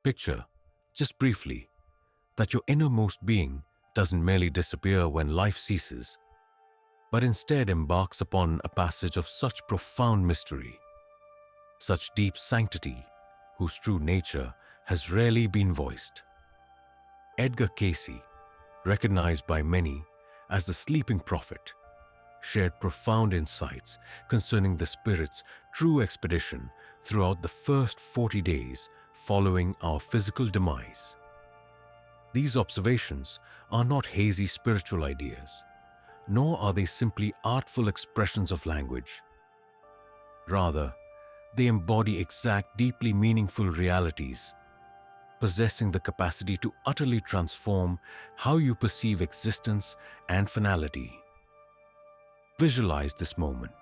Picture, just briefly, that your innermost being doesn't merely disappear when life ceases, but instead embarks upon a passage of such profound mystery, such deep sanctity, whose true nature has rarely been voiced. Edgar Cayce, recognized by many as the sleeping prophet, shared profound insights concerning the Spirit's true expedition throughout the first 40 days following our physical demise. These observations are not hazy spiritual ideas, nor are they simply artful expressions of language. Rather, they embody exact, deeply meaningful realities, possessing the capacity to utterly transform how you perceive existence and finality. Visualize this moment.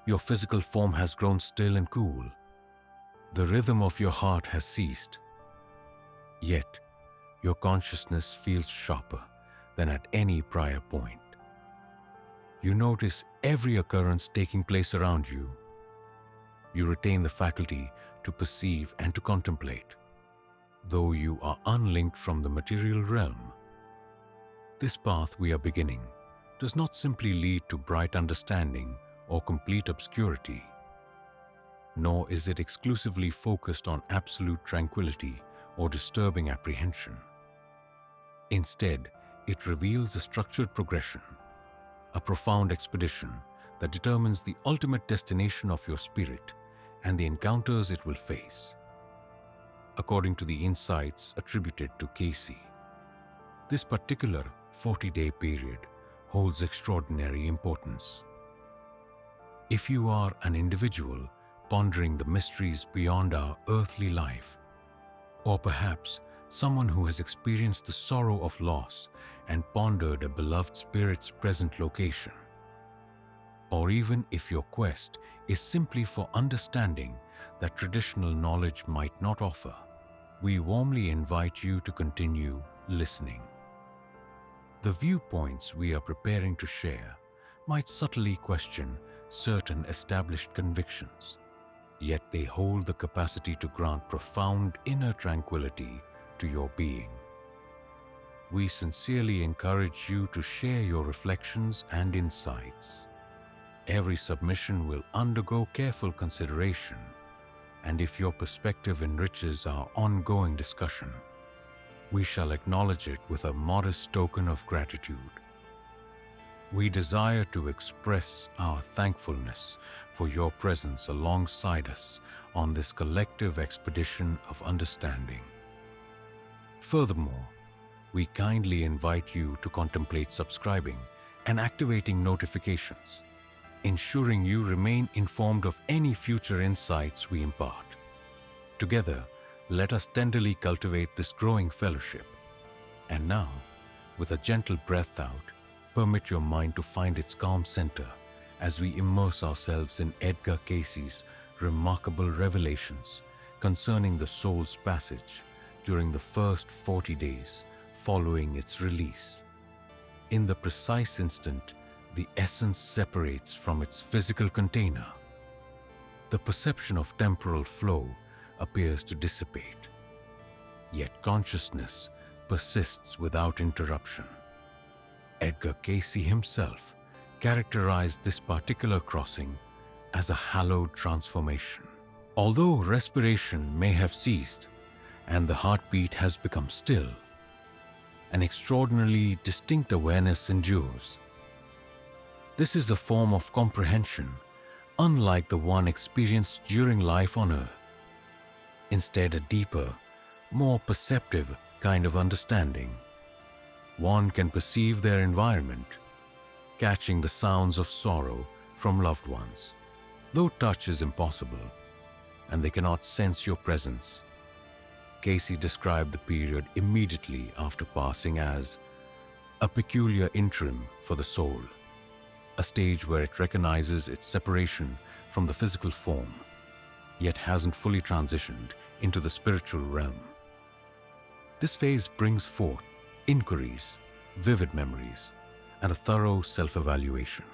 Your physical form has grown still and cool. The rhythm of your heart has ceased. Yet, your consciousness feels sharper than at any prior point. You notice every occurrence taking place around you. You retain the faculty to perceive and to contemplate, though you are unlinked from the material realm. This path we are beginning does not simply lead to bright understanding or complete obscurity, nor is it exclusively focused on absolute tranquility or disturbing apprehension. Instead, it reveals a structured progression, a profound expedition that determines the ultimate destination of your spirit and the encounters it will face. According to the insights attributed to Cayce, this particular 40-day period holds extraordinary importance. If you are an individual pondering the mysteries beyond our earthly life, or perhaps someone who has experienced the sorrow of loss and pondered a beloved spirit's present location, or even if your quest is simply for understanding that traditional knowledge might not offer, we warmly invite you to continue listening. The viewpoints we are preparing to share might subtly question certain established convictions, yet they hold the capacity to grant profound inner tranquility to your being. We sincerely encourage you to share your reflections and insights. Every submission will undergo careful consideration, and if your perspective enriches our ongoing discussion, we shall acknowledge it with a modest token of gratitude. We desire to express our thankfulness for your presence alongside us on this collective expedition of understanding. Furthermore, we kindly invite you to contemplate subscribing and activating notifications, ensuring you remain informed of any future insights we impart. Together, let us tenderly cultivate this growing fellowship. And now, with a gentle breath out, permit your mind to find its calm center as we immerse ourselves in Edgar Cayce's remarkable revelations concerning the soul's passage during the first 40 days following its release. In the precise instant the essence separates from its physical container, the perception of temporal flow appears to dissipate, yet consciousness persists without interruption. Edgar Cayce himself characterized this particular crossing as a hallowed transformation. Although respiration may have ceased and the heartbeat has become still, an extraordinarily distinct awareness endures. This is a form of comprehension unlike the one experienced during life on earth. Instead, a deeper, more perceptive kind of understanding. One can perceive their environment, catching the sounds of sorrow from loved ones, though touch is impossible, and they cannot sense your presence. Cayce described the period immediately after passing as a peculiar interim for the soul, a stage where it recognizes its separation from the physical form, yet hasn't fully transitioned into the spiritual realm. This phase brings forth inquiries, vivid memories, and a thorough self-evaluation.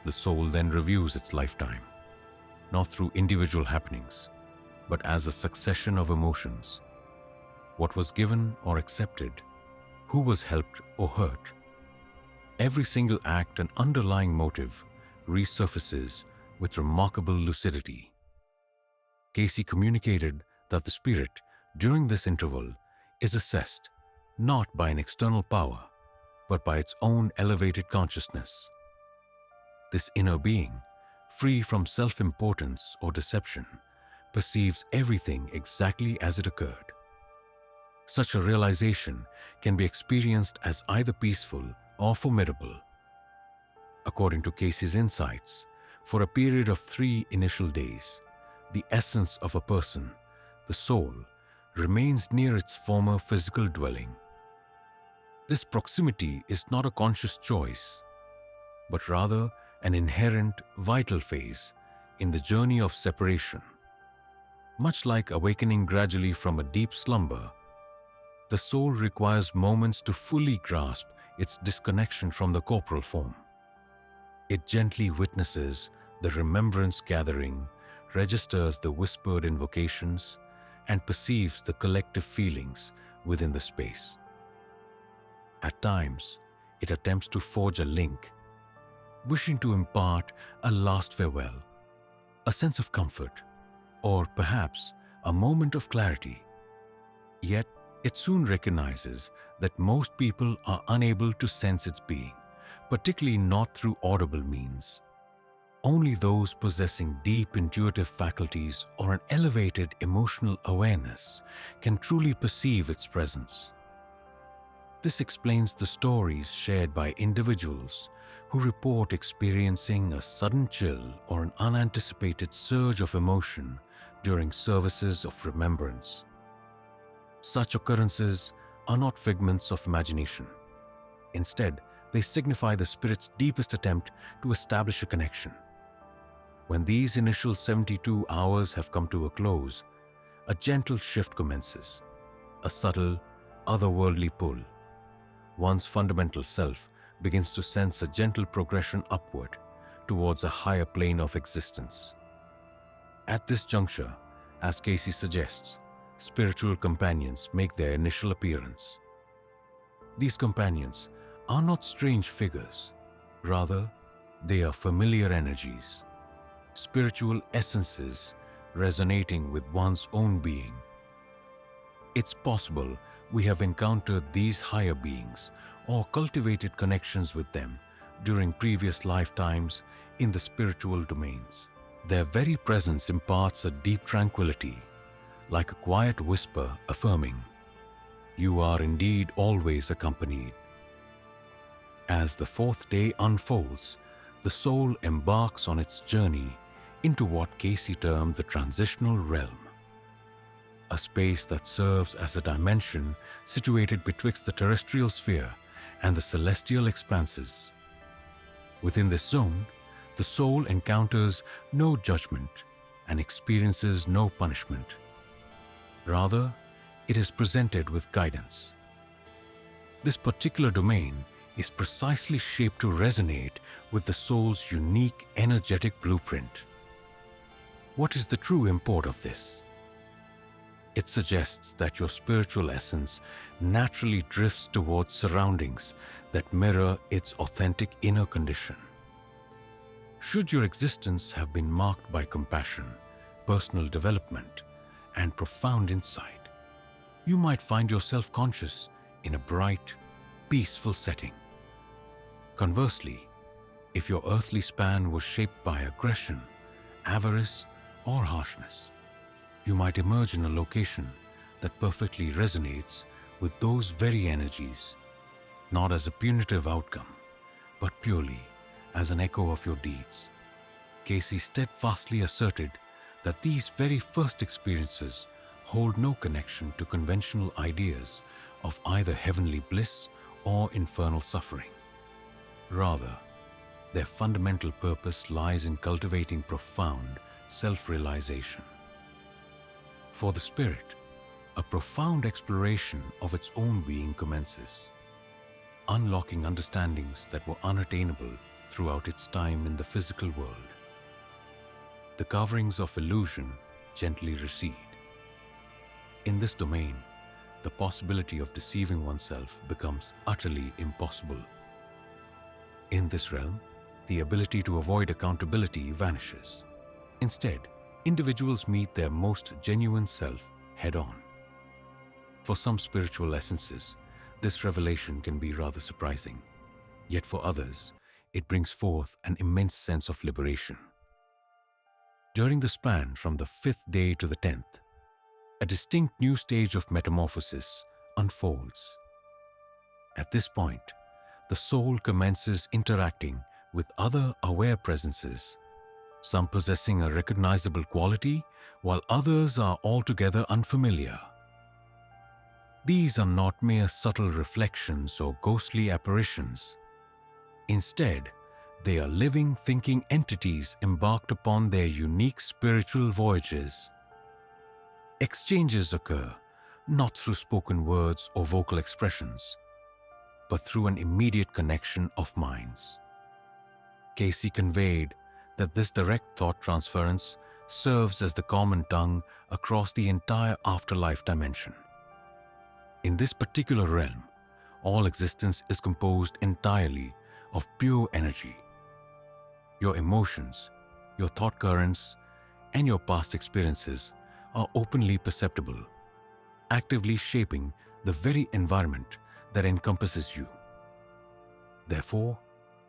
The soul then reviews its lifetime, not through individual happenings, but as a succession of emotions, what was given or accepted, who was helped or hurt. Every single act and underlying motive resurfaces with remarkable lucidity. Cayce communicated that the spirit, during this interval, is assessed not by an external power, but by its own elevated consciousness. This inner being, free from self-importance or deception, perceives everything exactly as it occurred. Such a realization can be experienced as either peaceful or formidable. According to Cayce's insights, for a period of 3 initial days, the essence of a person, the soul, remains near its former physical dwelling. This proximity is not a conscious choice, but rather an inherent vital phase in the journey of separation. Much like awakening gradually from a deep slumber, the soul requires moments to fully grasp its disconnection from the corporal form. It gently witnesses the remembrance gathering, registers the whispered invocations, and perceives the collective feelings within the space. At times, it attempts to forge a link, wishing to impart a last farewell, a sense of comfort, or perhaps a moment of clarity. Yet, it soon recognizes that most people are unable to sense its being, particularly not through audible means. Only those possessing deep intuitive faculties or an elevated emotional awareness can truly perceive its presence. This explains the stories shared by individuals who report experiencing a sudden chill or an unanticipated surge of emotion during services of remembrance. Such occurrences are not figments of imagination. Instead, they signify the spirit's deepest attempt to establish a connection. When these initial 72 hours have come to a close, a gentle shift commences, a subtle, otherworldly pull. One's fundamental self begins to sense a gentle progression upward towards a higher plane of existence. At this juncture, as Cayce suggests, spiritual companions make their initial appearance. These companions are not strange figures. Rather, they are familiar energies, spiritual essences resonating with one's own being. It's possible we have encountered these higher beings or cultivated connections with them during previous lifetimes in the spiritual domains. Their very presence imparts a deep tranquility, like a quiet whisper affirming, "You are indeed always accompanied." As the 4th day unfolds, the soul embarks on its journey into what Cayce termed the transitional realm, a space that serves as a dimension situated betwixt the terrestrial sphere and the celestial expanses. Within this zone, the soul encounters no judgment and experiences no punishment. Rather, it is presented with guidance. This particular domain is precisely shaped to resonate with the soul's unique energetic blueprint. What is the true import of this? It suggests that your spiritual essence naturally drifts towards surroundings that mirror its authentic inner condition. Should your existence have been marked by compassion, personal development, and profound insight, you might find yourself conscious in a bright, peaceful setting. Conversely, if your earthly span was shaped by aggression, avarice, or harshness, you might emerge in a location that perfectly resonates with those very energies, not as a punitive outcome, but purely as an echo of your deeds. Cayce steadfastly asserted that these very first experiences hold no connection to conventional ideas of either heavenly bliss or infernal suffering. Rather, their fundamental purpose lies in cultivating profound self-realization. For the spirit, a profound exploration of its own being commences, unlocking understandings that were unattainable throughout its time in the physical world. The coverings of illusion gently recede. In this domain, the possibility of deceiving oneself becomes utterly impossible. In this realm, the ability to avoid accountability vanishes. Instead, individuals meet their most genuine self head-on. For some spiritual essences, this revelation can be rather surprising. Yet for others, it brings forth an immense sense of liberation. During the span from the 5th day to the 10th, a distinct new stage of metamorphosis unfolds. At this point, the soul commences interacting with other aware presences, some possessing a recognizable quality, while others are altogether unfamiliar. These are not mere subtle reflections or ghostly apparitions. Instead, they are living, thinking entities embarked upon their unique spiritual voyages. Exchanges occur not through spoken words or vocal expressions, but through an immediate connection of minds. Cayce conveyed that this direct thought transference serves as the common tongue across the entire afterlife dimension. In this particular realm, all existence is composed entirely of pure energy. Your emotions, your thought currents, and your past experiences are openly perceptible, actively shaping the very environment that encompasses you. Therefore,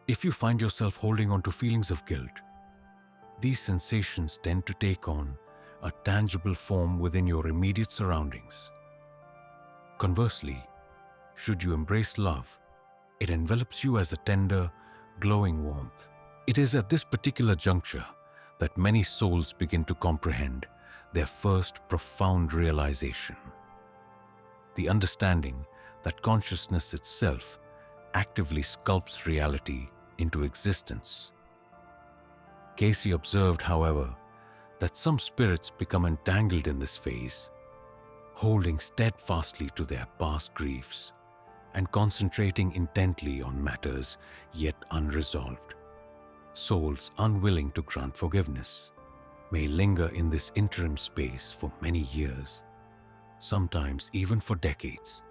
if you find yourself holding on to feelings of guilt, these sensations tend to take on a tangible form within your immediate surroundings. Conversely, should you embrace love, it envelops you as a tender, glowing warmth. It is at this particular juncture that many souls begin to comprehend their first profound realization. The understanding that consciousness itself actively sculpts reality into existence. Cayce observed, however, that some spirits become entangled in this phase, holding steadfastly to their past griefs and concentrating intently on matters yet unresolved. Souls unwilling to grant forgiveness may linger in this interim space for many years, sometimes even for decades,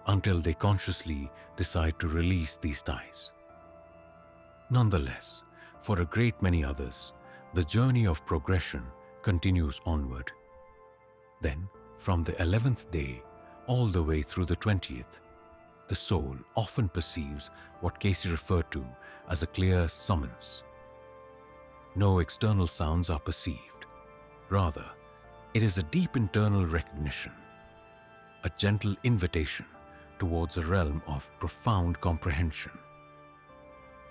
until they consciously decide to release these ties. Nonetheless, for a great many others, the journey of progression continues onward. Then, from the 11th day all the way through the 20th, the soul often perceives what Cayce referred to as a clear summons. No external sounds are perceived. Rather, it is a deep internal recognition, a gentle invitation towards a realm of profound comprehension.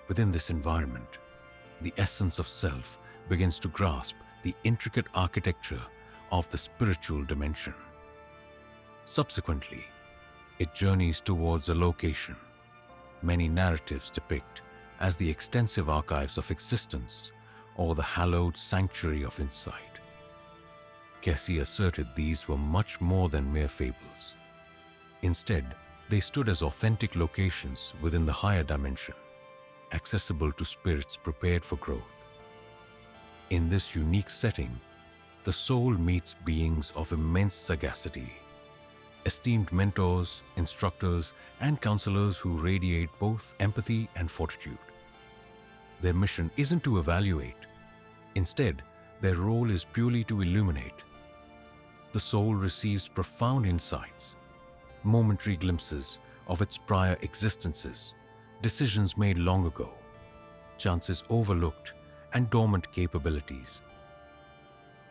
Within this environment, the essence of self begins to grasp the intricate architecture of the spiritual dimension. Subsequently, it journeys towards a location many narratives depict as the extensive archives of existence or the hallowed sanctuary of insight. Cayce asserted these were much more than mere fables. Instead, they stood as authentic locations within the higher dimension, accessible to spirits prepared for growth. In this unique setting, the soul meets beings of immense sagacity, esteemed mentors, instructors, and counselors who radiate both empathy and fortitude. Their mission isn't to evaluate. Instead, their role is purely to illuminate. The soul receives profound insights, momentary glimpses of its prior existences, decisions made long ago, chances overlooked, and dormant capabilities.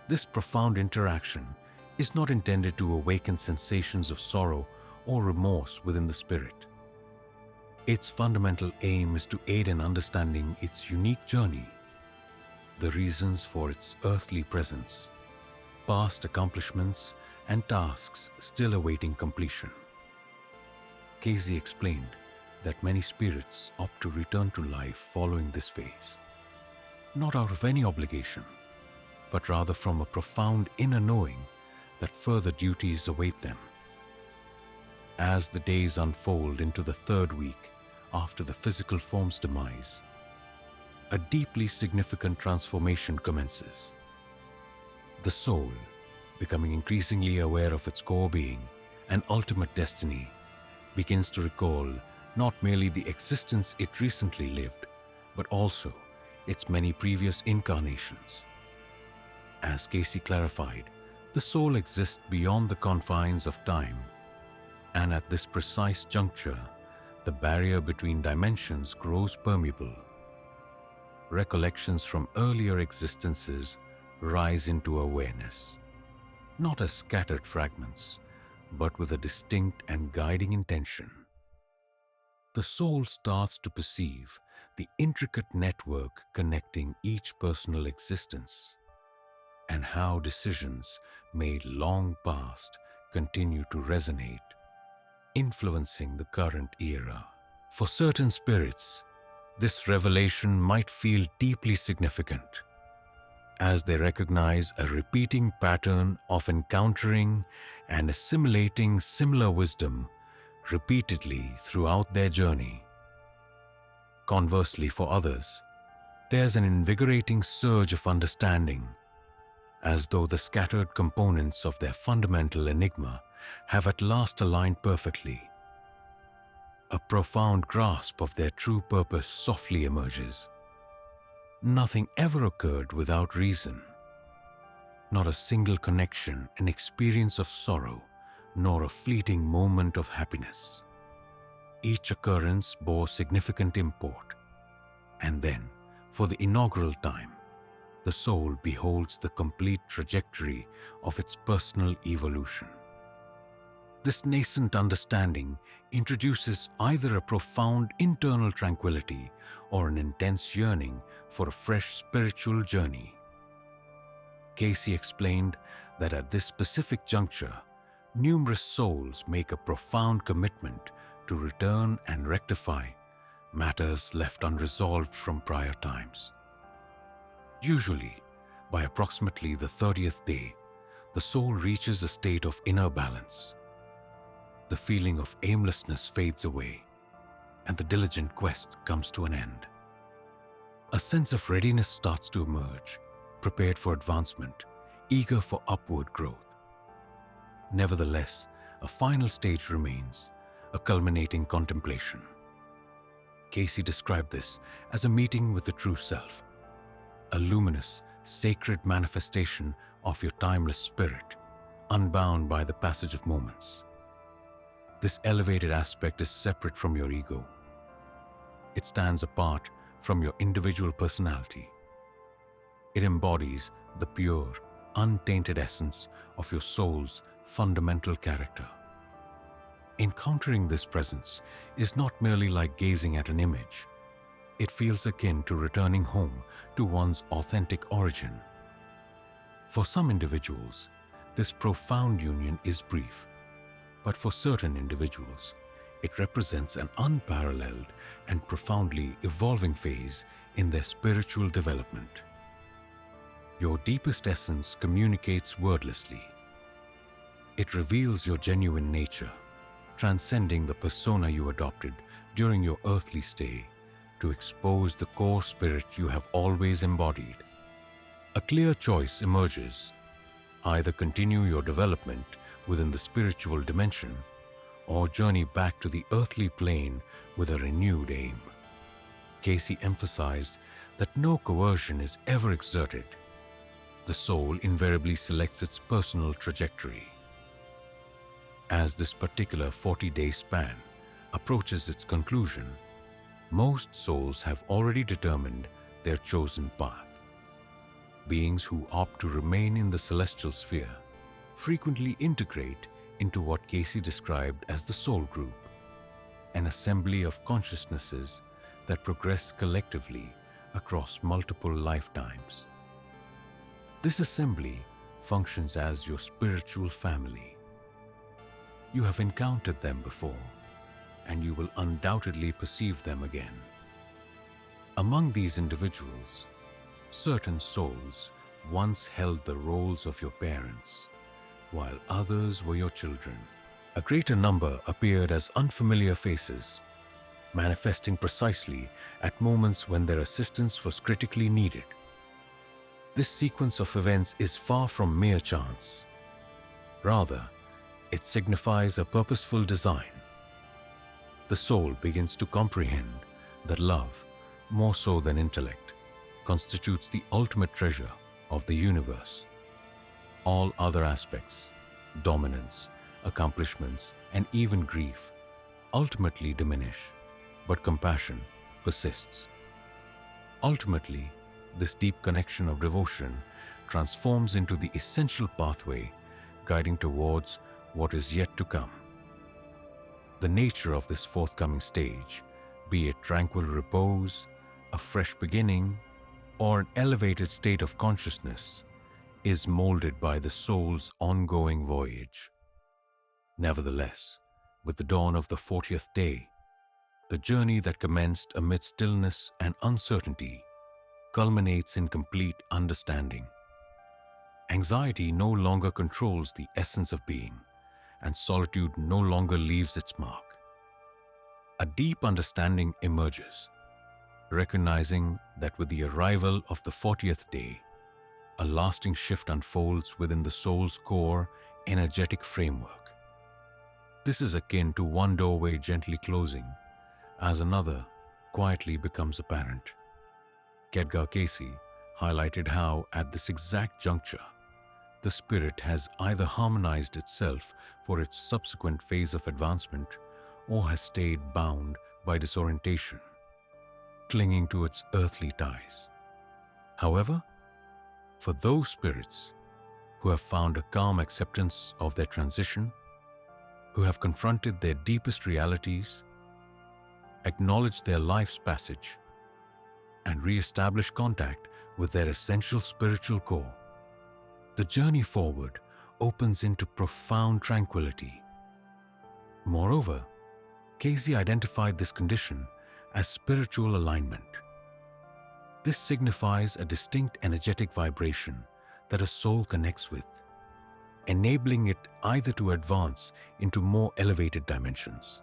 This profound interaction is not intended to awaken sensations of sorrow or remorse within the spirit. Its fundamental aim is to aid in understanding its unique journey, the reasons for its earthly presence, past accomplishments, and tasks still awaiting completion. Cayce explained that many spirits opt to return to life following this phase, not out of any obligation, but rather from a profound inner knowing that further duties await them. As the days unfold into the 3rd week after the physical form's demise, a deeply significant transformation commences. The soul, becoming increasingly aware of its core being and ultimate destiny, begins to recall not merely the existence it recently lived, but also its many previous incarnations. As Cayce clarified, the soul exists beyond the confines of time, and at this precise juncture, the barrier between dimensions grows permeable. Recollections from earlier existences rise into awareness, not as scattered fragments, but with a distinct and guiding intention. The soul starts to perceive the intricate network connecting each personal existence, and how decisions made long past continue to resonate, influencing the current era. For certain spirits, this revelation might feel deeply significant, as they recognize a repeating pattern of encountering and assimilating similar wisdom repeatedly throughout their journey. Conversely, for others, there's an invigorating surge of understanding, as though the scattered components of their fundamental enigma have at last aligned perfectly. A profound grasp of their true purpose softly emerges. Nothing ever occurred without reason. Not a single connection, an experience of sorrow, nor a fleeting moment of happiness. Each occurrence bore significant import, and then, for the inaugural time, the soul beholds the complete trajectory of its personal evolution. This nascent understanding introduces either a profound internal tranquility or an intense yearning for a fresh spiritual journey. Cayce explained that at this specific juncture, numerous souls make a profound commitment to return and rectify matters left unresolved from prior times. Usually, by approximately the 30th day, the soul reaches a state of inner balance. The feeling of aimlessness fades away, and the diligent quest comes to an end. A sense of readiness starts to emerge, prepared for advancement, eager for upward growth. Nevertheless, a final stage remains, a culminating contemplation. Cayce described this as a meeting with the true self, a luminous, sacred manifestation of your timeless spirit, unbound by the passage of moments. This elevated aspect is separate from your ego. It stands apart from your individual personality. It embodies the pure, untainted essence of your soul's fundamental character. Encountering this presence is not merely like gazing at an image. It feels akin to returning home to one's authentic origin. For some individuals, this profound union is brief, but for certain individuals, it represents an unparalleled and profoundly evolving phase in their spiritual development. Your deepest essence communicates wordlessly. It reveals your genuine nature, transcending the persona you adopted during your earthly stay to expose the core spirit you have always embodied. A clear choice emerges: either continue your development within the spiritual dimension or journey back to the earthly plane with a renewed aim. Cayce emphasized that no coercion is ever exerted. The soul invariably selects its personal trajectory. As this particular 40-day span approaches its conclusion, most souls have already determined their chosen path. Beings who opt to remain in the celestial sphere frequently integrate into what Cayce described as the soul group, an assembly of consciousnesses that progress collectively across multiple lifetimes. This assembly functions as your spiritual family. You have encountered them before, and you will undoubtedly perceive them again. Among these individuals, certain souls once held the roles of your parents, while others were your children. A greater number appeared as unfamiliar faces, manifesting precisely at moments when their assistance was critically needed. This sequence of events is far from mere chance. Rather, It signifies a purposeful design. The soul begins to comprehend that love, more so than intellect, constitutes the ultimate treasure of the universe. All other aspects, dominance, accomplishments, and even grief, ultimately diminish, but compassion persists. Ultimately, this deep connection of devotion transforms into the essential pathway guiding towards what is yet to come. The nature of this forthcoming stage, be it tranquil repose, a fresh beginning, or an elevated state of consciousness, is molded by the soul's ongoing voyage. Nevertheless, with the dawn of the 40th day, the journey that commenced amid stillness and uncertainty culminates in complete understanding. Anxiety no longer controls the essence of being, and solitude no longer leaves its mark. A deep understanding emerges, recognizing that with the arrival of the 40th day, a lasting shift unfolds within the soul's core energetic framework. This is akin to one doorway gently closing as another quietly becomes apparent. Edgar Cayce highlighted how, at this exact juncture, the spirit has either harmonized itself for its subsequent phase of advancement or has stayed bound by disorientation, clinging to its earthly ties. However, for those spirits who have found a calm acceptance of their transition, who have confronted their deepest realities, acknowledged their life's passage, and re-established contact with their essential spiritual core, the journey forward opens into profound tranquility. Moreover, Cayce identified this condition as spiritual alignment. This signifies a distinct energetic vibration that a soul connects with, enabling it either to advance into more elevated dimensions,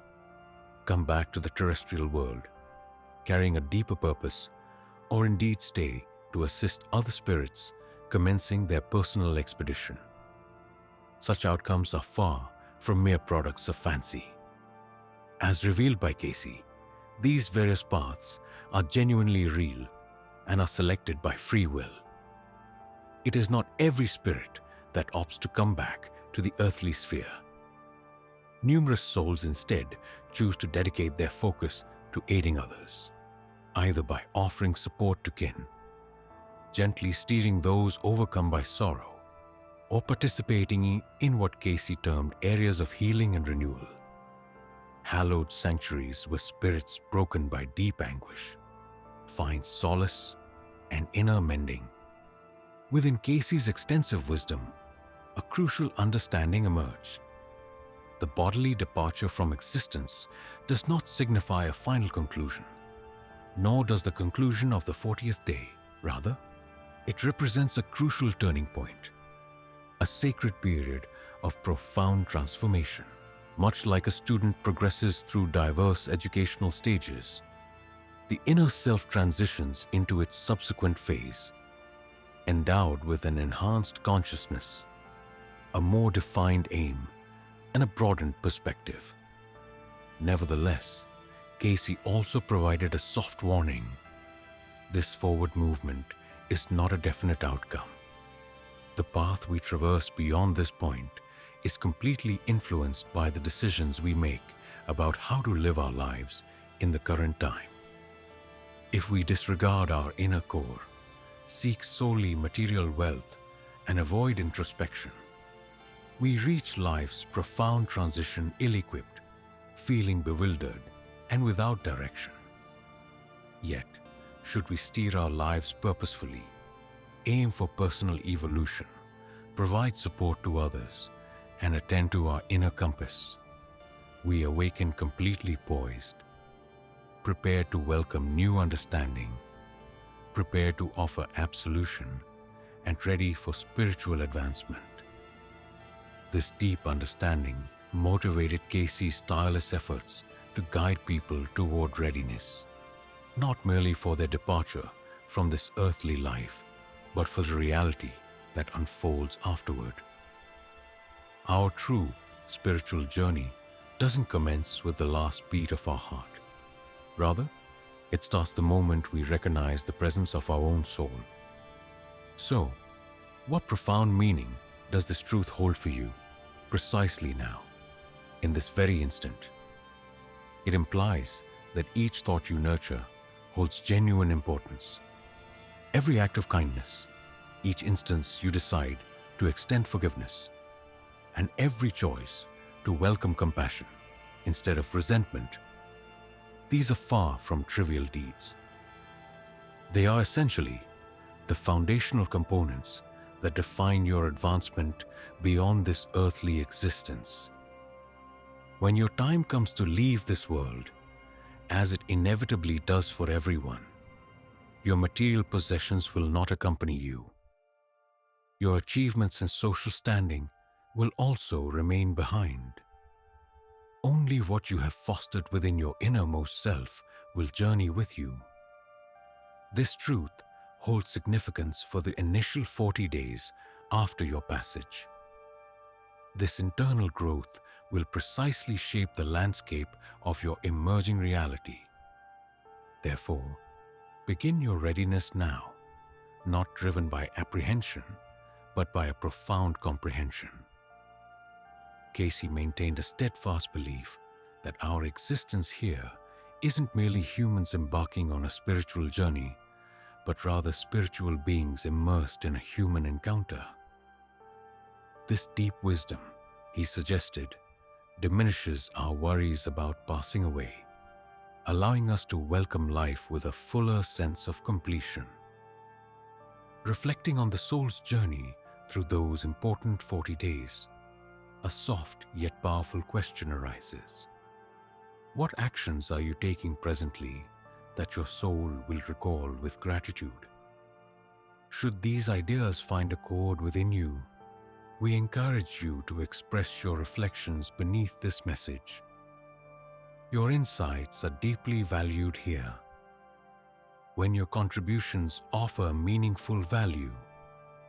come back to the terrestrial world, carrying a deeper purpose, or indeed stay to assist other spirits commencing their personal expedition. Such outcomes are far from mere products of fancy. As revealed by Cayce, these various paths are genuinely real and are selected by free will. It is not every spirit that opts to come back to the earthly sphere. Numerous souls instead choose to dedicate their focus to aiding others, either by offering support to kin, gently steering those overcome by sorrow, or participating in what Cayce termed areas of healing and renewal, hallowed sanctuaries where spirits broken by deep anguish find solace and inner mending. Within Cayce's extensive wisdom, a crucial understanding emerged. The bodily departure from existence does not signify a final conclusion, nor does the conclusion of the 40th day. Rather, it represents a crucial turning point, a sacred period of profound transformation. Much like a student progresses through diverse educational stages, the inner self transitions into its subsequent phase, endowed with an enhanced consciousness, a more defined aim, and a broadened perspective. Nevertheless, Cayce also provided a soft warning. This forward movement is not a definite outcome. The path we traverse beyond this point is completely influenced by the decisions we make about how to live our lives in the current time. If we disregard our inner core, seek solely material wealth, and avoid introspection, we reach life's profound transition ill-equipped, feeling bewildered and without direction. Yet, should we steer our lives purposefully, aim for personal evolution, provide support to others, and attend to our inner compass, we awaken completely poised, prepared to welcome new understanding, prepared to offer absolution, and ready for spiritual advancement. This deep understanding motivated Cayce's tireless efforts to guide people toward readiness, not merely for their departure from this earthly life, but for the reality that unfolds afterward. Our true spiritual journey doesn't commence with the last beat of our heart. Rather, it starts the moment we recognize the presence of our own soul. So, what profound meaning does this truth hold for you precisely now, in this very instant? It implies that each thought you nurture holds genuine importance. Every act of kindness, each instance you decide to extend forgiveness, and every choice to welcome compassion instead of resentment, these are far from trivial deeds. They are essentially the foundational components that define your advancement beyond this earthly existence. When your time comes to leave this world, as it inevitably does for everyone, your material possessions will not accompany you. Your achievements and social standing will also remain behind. Only what you have fostered within your innermost self will journey with you. This truth holds significance for the initial 40 days after your passage. This internal growth will precisely shape the landscape of your emerging reality. Therefore, begin your readiness now, not driven by apprehension, but by a profound comprehension. Cayce maintained a steadfast belief that our existence here isn't merely humans embarking on a spiritual journey, but rather spiritual beings immersed in a human encounter. This deep wisdom, he suggested, diminishes our worries about passing away, allowing us to welcome life with a fuller sense of completion. Reflecting on the soul's journey through those important 40 days, a soft yet powerful question arises. What actions are you taking presently that your soul will recall with gratitude? Should these ideas find a chord within you, we encourage you to express your reflections beneath this message. Your insights are deeply valued here. When your contributions offer meaningful value,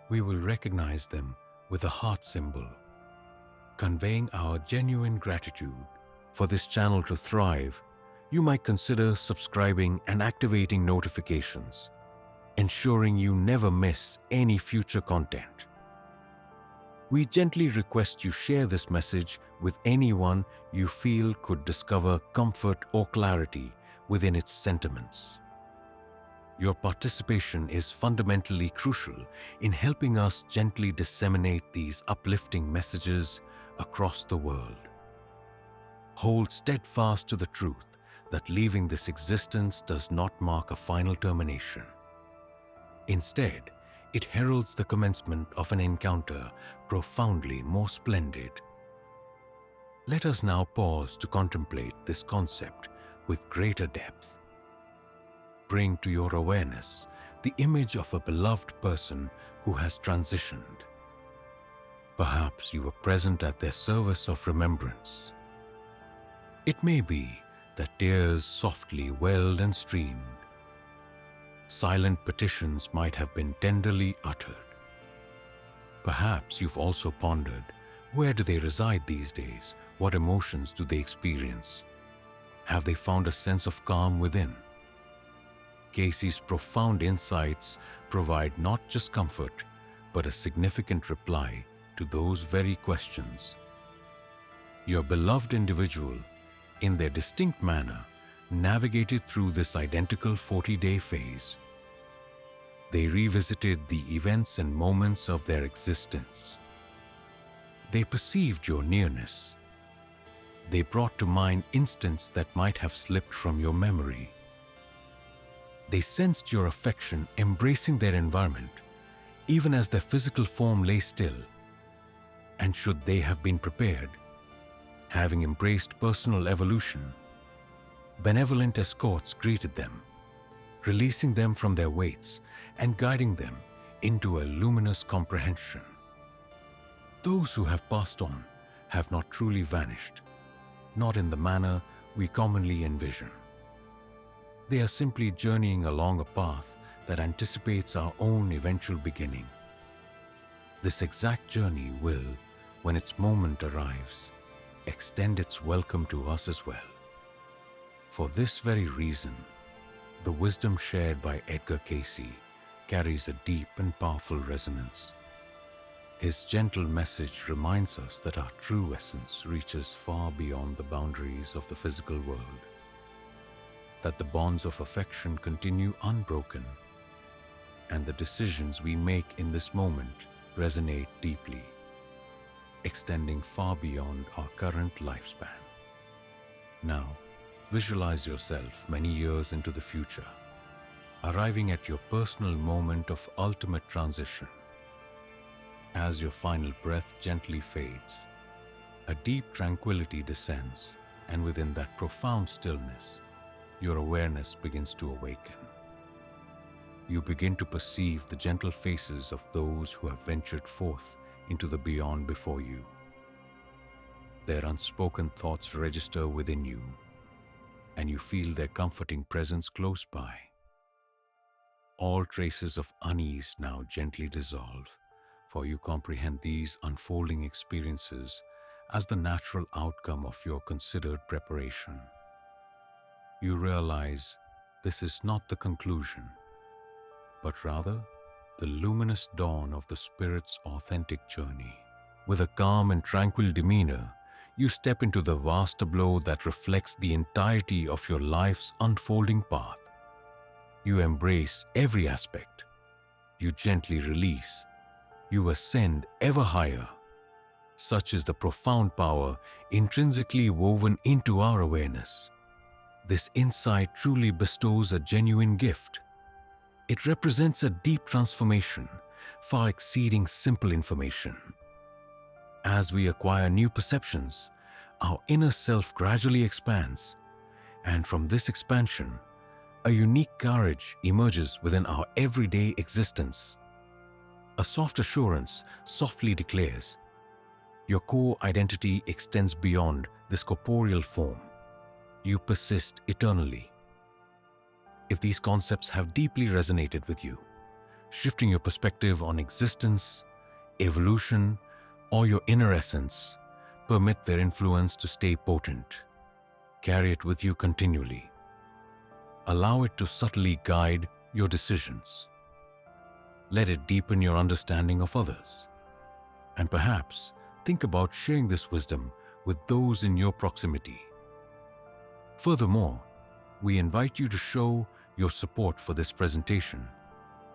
we will recognize them with a heart symbol, conveying our genuine gratitude. For this channel to thrive, you might consider subscribing and activating notifications, ensuring you never miss any future content. We gently request you share this message with anyone you feel could discover comfort or clarity within its sentiments. Your participation is fundamentally crucial in helping us gently disseminate these uplifting messages across the world. Hold steadfast to the truth that leaving this existence does not mark a final termination. Instead, it heralds the commencement of an encounter profoundly more splendid. Let us now pause to contemplate this concept with greater depth. Bring to your awareness the image of a beloved person who has transitioned. Perhaps you were present at their service of remembrance. It may be that tears softly welled and streamed. Silent petitions might have been tenderly uttered. Perhaps you've also pondered, where do they reside these days? What emotions do they experience? Have they found a sense of calm within? Cayce's profound insights provide not just comfort, but a significant reply to those very questions. Your beloved individual, in their distinct manner, navigated through this identical 40-day phase. They revisited the events and moments of their existence. They perceived your nearness. They brought to mind instants that might have slipped from your memory. They sensed your affection embracing their environment, even as their physical form lay still. And should they have been prepared, having embraced personal evolution, benevolent escorts greeted them, releasing them from their weights and guiding them into a luminous comprehension. Those who have passed on have not truly vanished, not in the manner we commonly envision. They are simply journeying along a path that anticipates our own eventual beginning. This exact journey will, when its moment arrives, extend its welcome to us as well. For this very reason, the wisdom shared by Edgar Cayce carries a deep and powerful resonance. His gentle message reminds us that our true essence reaches far beyond the boundaries of the physical world, that the bonds of affection continue unbroken, and the decisions we make in this moment resonate deeply, extending far beyond our current lifespan. Now, visualize yourself many years into the future, arriving at your personal moment of ultimate transition. As your final breath gently fades, a deep tranquility descends, and within that profound stillness, your awareness begins to awaken. You begin to perceive the gentle faces of those who have ventured forth into the beyond before you. Their unspoken thoughts register within you, and you feel their comforting presence close by. All traces of unease now gently dissolve, for you comprehend these unfolding experiences as the natural outcome of your considered preparation. You realize this is not the conclusion, but rather the luminous dawn of the spirit's authentic journey. With a calm and tranquil demeanor, you step into the vast tableau that reflects the entirety of your life's unfolding path. You embrace every aspect. You gently release. You ascend ever higher. Such is the profound power intrinsically woven into our awareness. This insight truly bestows a genuine gift. It represents a deep transformation, far exceeding simple information. As we acquire new perceptions, our inner self gradually expands, and from this expansion, a unique courage emerges within our everyday existence. A soft assurance softly declares, your core identity extends beyond this corporeal form. You persist eternally. If these concepts have deeply resonated with you, shifting your perspective on existence, evolution, or your inner essence, permit their influence to stay potent. Carry it with you continually. Allow it to subtly guide your decisions. Let it deepen your understanding of others. And perhaps think about sharing this wisdom with those in your proximity. Furthermore, we invite you to show your support for this presentation.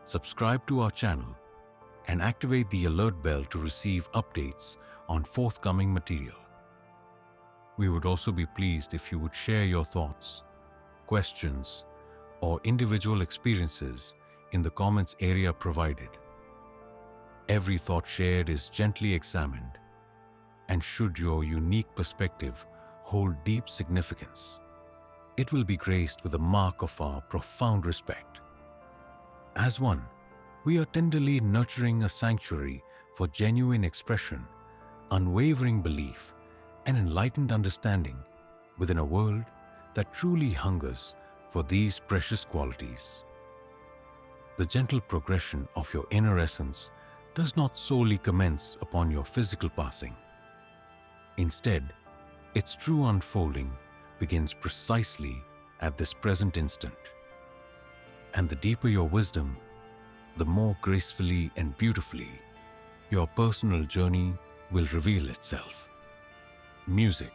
Subscribe to our channel and activate the alert bell to receive updates on forthcoming material. We would also be pleased if you would share your thoughts, questions, or individual experiences in the comments area provided. Every thought shared is gently examined, and should your unique perspective hold deep significance, it will be graced with a mark of our profound respect. As one, we are tenderly nurturing a sanctuary for genuine expression, unwavering belief, and enlightened understanding within a world that truly hungers for these precious qualities. The gentle progression of your inner essence does not solely commence upon your physical passing. Instead, its true unfolding begins precisely at this present instant. And the deeper your wisdom, the more gracefully and beautifully your personal journey will reveal itself. Music,